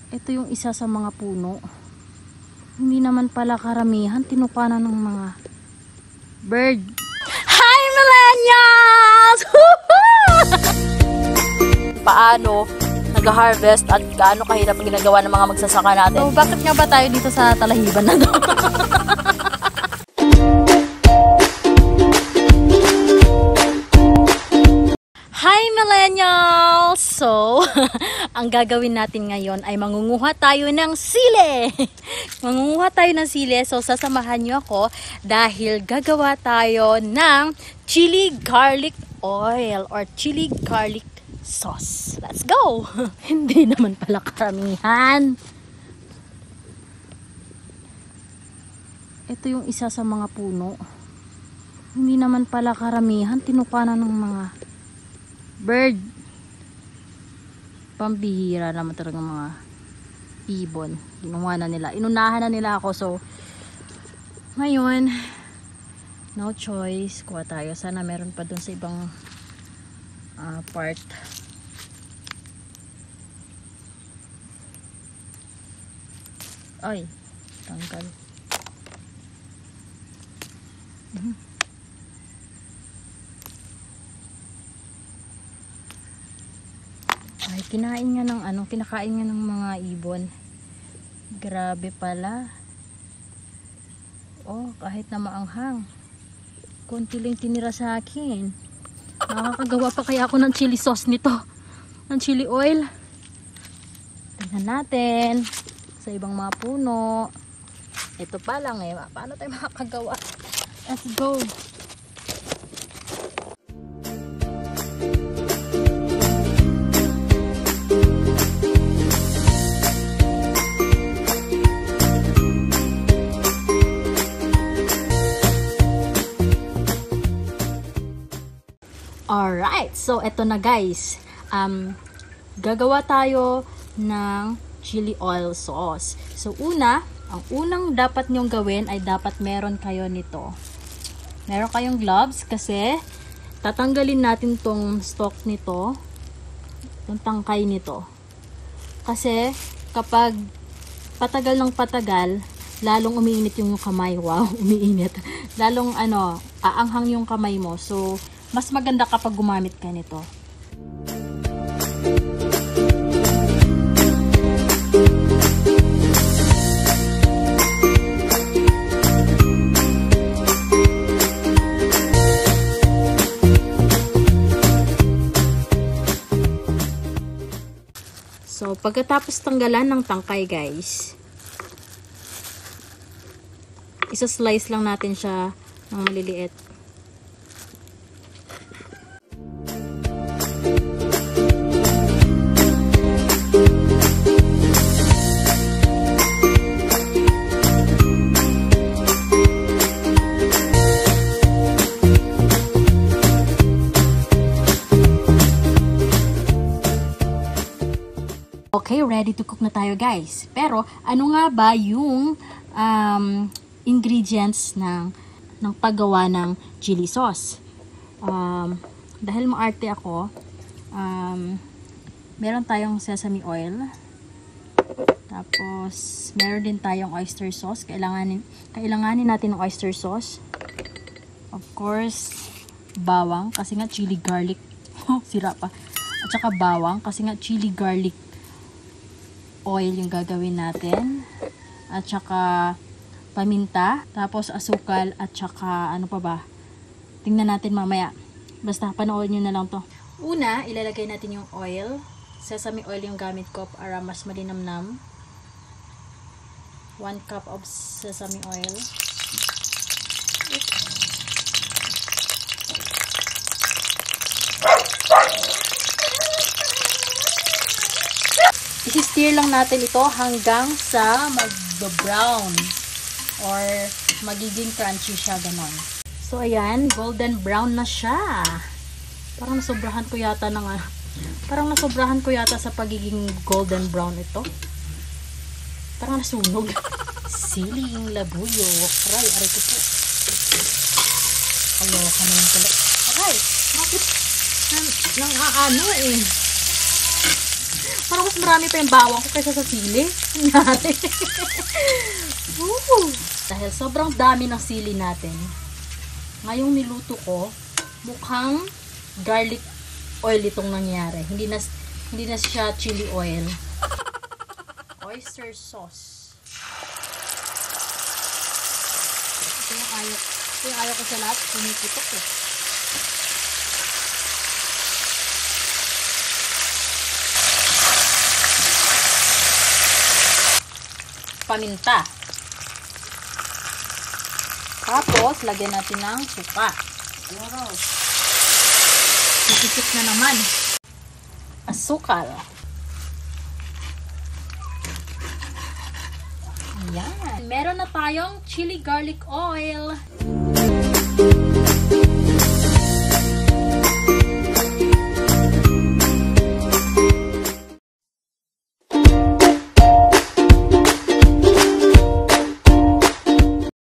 Ito yung isa sa mga puno. Hindi naman pala karamihan, tinukanan ng mga bird. Hi millennials! Paano nag-harvest at gaano kahirap ang ginagawa ng mga magsasaka natin? So, bakit nga ba tayo dito sa talahiban na to? Hi millennials! So, ang gagawin natin ngayon ay mangunguha tayo ng sili. Mangunguha tayo ng sili. So, sasamahan nyo ako dahil gagawa tayo ng chili garlic oil or chili garlic sauce. Let's go! Hindi naman pala karamihan. Ito yung isa sa mga puno. Hindi naman pala karamihan, tinukanan ng mga bird. Pambihira naman talaga mga ibon. Ginawa na nila. Inunahan na nila ako. So, ngayon, no choice. Kuha tayo. Sana meron pa dun sa ibang part. Ay, tanggal. Ay, kinain nga ng kinakain nga ng mga ibon. Grabe pala. Oh, kahit na maanghang. Konti lang tinira sa akin. Nakakagawa pa kaya ako ng chili sauce nito. Ng chili oil. Tingnan natin. Sa ibang mga puno. Ito pa lang eh. Paano tayo makakagawa? Let's go. Alright, so eto na guys. Gagawa tayo ng chili oil sauce. So ang unang dapat nyong gawin ay dapat meron kayo nito. Meron kayong gloves kasi tatanggalin natin tong stalk nito, yung tangkay nito. Kasi kapag patagal ng patagal, lalong umiinit yung kamay. Wow, umiinit. Lalong aanghang yung kamay mo. So mas maganda kapag gumamit ka nito. So, pagkatapos tanggalan ng tangkay, guys, isa-slice lang natin siya ng maliliit. Okay, ready to cook na tayo guys. Pero ano nga ba yung ingredients ng paggawa ng chili sauce? Dahil maarte ako, meron tayong sesame oil. Tapos meron din tayong oyster sauce. Kailanganin natin ng oyster sauce. Of course, bawang kasi nga chili garlic. Sira pa. At saka bawang kasi nga chili garlic oil yung gagawin natin. At saka paminta, tapos asukal, at saka ano pa ba? Tingnan natin mamaya. Basta panoorin nyo na lang to. Una, ilalagay natin yung oil. Sesame oil yung gamit ko para mas malinamnam. 1 cup of sesame oil. I-stir lang natin ito hanggang sa mag-brown or magiging crunchy siya, ganon. So, ayan, golden brown na siya. Parang nasobrahan ko yata sa pagiging golden brown ito. Parang nasunog. Siling labuyo. Aray, aray ko po. Kaloka na yung pala. Aray, bakit nang aano eh. Parang mas marami pa yung bawang ko kaysa sa sili. Nangyari. Dahil sobrang dami ng sili natin, ngayong niluto ko, mukhang garlic oil itong nangyari. Hindi na siya chili oil. Oyster sauce. Ito yung ayaw ko sa lahat. Pumiputok eh. Paminta. Tapos, lagyan natin ng suka. Sisip na naman. Asukal. Ayan. Meron na tayong chili garlic oil.